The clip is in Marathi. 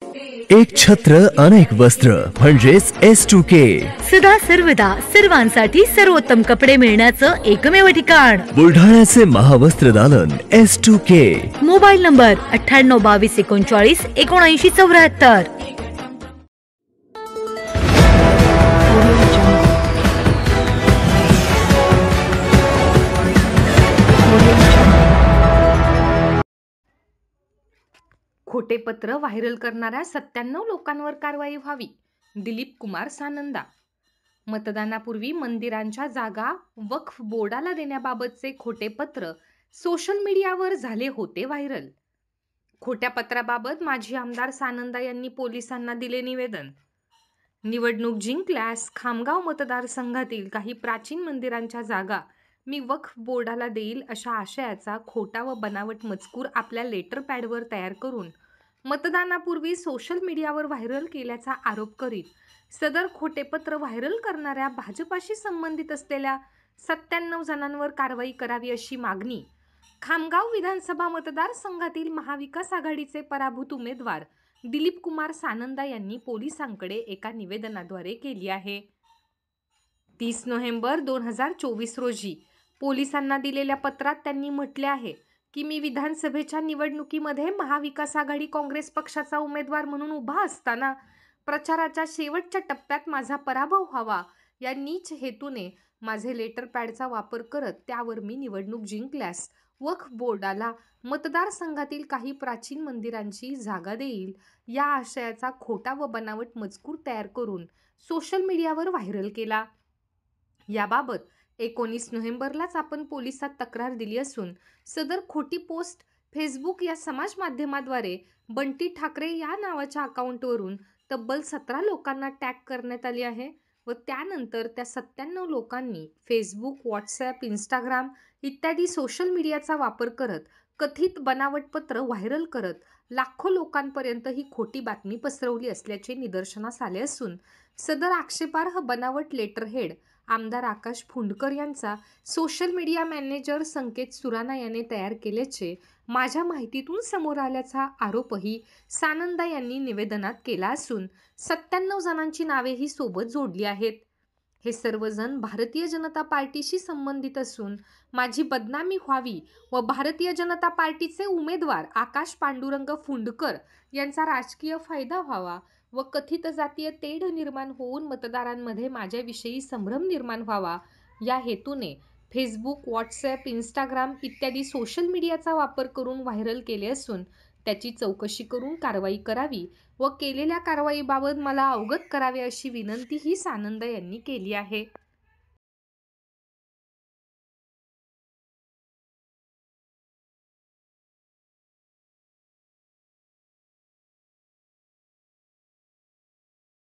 एक छत्र अनेक वस्त्र म्हणजेच S2K. सदा सर्वदा सर्वांसाठी सर्वोत्तम कपडे मिळण्याचं एकमेव ठिकाण बुलढाण्याचे महावस्त्र दालन S2K. Mobile number 9822397974. खोटे पत्र व्हायरल करणाऱ्या 97 लोकांवर कारवाई व्हावी. दिलीप कुमार सानंदा. मतदानापूर्वी मंदिरांच्या जागा वक्फ बोर्डाला देण्याबाबतचे खोटे पत्र सोशल मीडियावर झाले होते व्हायरल. खोट्या पत्राबाबत माजी आमदार सानंदा यांनी पोलिसांना दिले निवेदन. निवडणूक जिंकल्यास खामगाव मतदारसंघातील काही प्राचीन मंदिरांच्या जागा मी वक्फ बोर्डाला देईल अशा आशयाचा खोटा व बनावट मजकूर आपल्या लेटर पॅडवर तयार करून मतदानापूर्वी सोशल मीडियावर व्हायरल केल्याचा आरोप करीत सदर खोटे पत्र व्हायरल करणाऱ्या भाजपाशी संबंधित असलेल्या 97 जणांवर कारवाई करावी अशी मागणी खामगाव विधानसभा मतदारसंघातील महाविकास आघाडीचे पराभूत उमेदवार दिलीप कुमार सानंदा यांनी पोलिसांकडे एका निवेदनाद्वारे केली आहे. 30 नोव्हेंबर 2024 रोजी पोलिसांना दिलेल्या पत्रात त्यांनी म्हटले आहे की मी विधानसभेच्या निवडणुकीमध्ये महाविकास आघाडी काँग्रेस पक्षाचा उमेदवार म्हणून उभा असताना प्रचाराच्या शेवटच्या टप्प्यात माझा पराभव व्हावा या नीच हेतूने माझे लेटर पॅडचा वापर करत त्यावर मी निवडणूक जिंकल्यास वक्फ बोर्डाला मतदारसंघातील काही प्राचीन मंदिरांची जागा देईल या आशयाचा खोटा व बनावट मजकूर तयार करून सोशल मीडियावर व्हायरल केला. याबाबत 19 नोव्हेंबरलाच आपण पोलिसात तक्रार दिली असून सदर खोटी पोस्ट फेसबुक या समाज माध्यमाद्वारे बंटी ठाकरे या नावाच्या अकाउंटवरून तब्बल 17 लोकांना टॅग करण्यात आली आहे व त्यानंतर त्या 97 लोकांनी फेसबुक, व्हॉट्सॲप, इंस्टाग्राम इत्यादी सोशल मीडियाचा वापर करत कथित बनावट पत्र व्हायरल करत लाखो लोकांपर्यंत ही खोटी बातमी पसरवली असल्याचे निदर्शनास आले असून सदर आक्षेपार्ह बनावट लेटरहेड आमदार आकाश फुंडकर यांचा सोशल मीडिया मॅनेजर संकेत सुराणा याने तयार केल्याचे माझ्या माहितीतून समोर आल्याचा आरोपही सानंदा यांनी निवेदनात केला असून 97 जणांची नावेही सोबत जोडली आहेत. हे सर्वजण भारतीय जनता पार्टीशी संबंधित असून माझी बदनामी व्हावी व भारतीय जनता पार्टीचे उमेदवार आकाश पांडुरंग फुंडकर यांचा राजकीय फायदा व्हावा व कथित जातीय तेढ निर्माण होऊन मतदारांमध्ये माझ्याविषयी संभ्रम निर्माण व्हावा या हेतूने फेसबुक, व्हॉट्सॲप, इंस्टाग्राम इत्यादी सोशल मीडियाचा वापर करून व्हायरल केले असून त्याची चौकशी करून कारवाई करावी व केलेल्या कारवाईबाबत मला अवगत करावे अशी विनंतीही सानंदा यांनी केली आहे.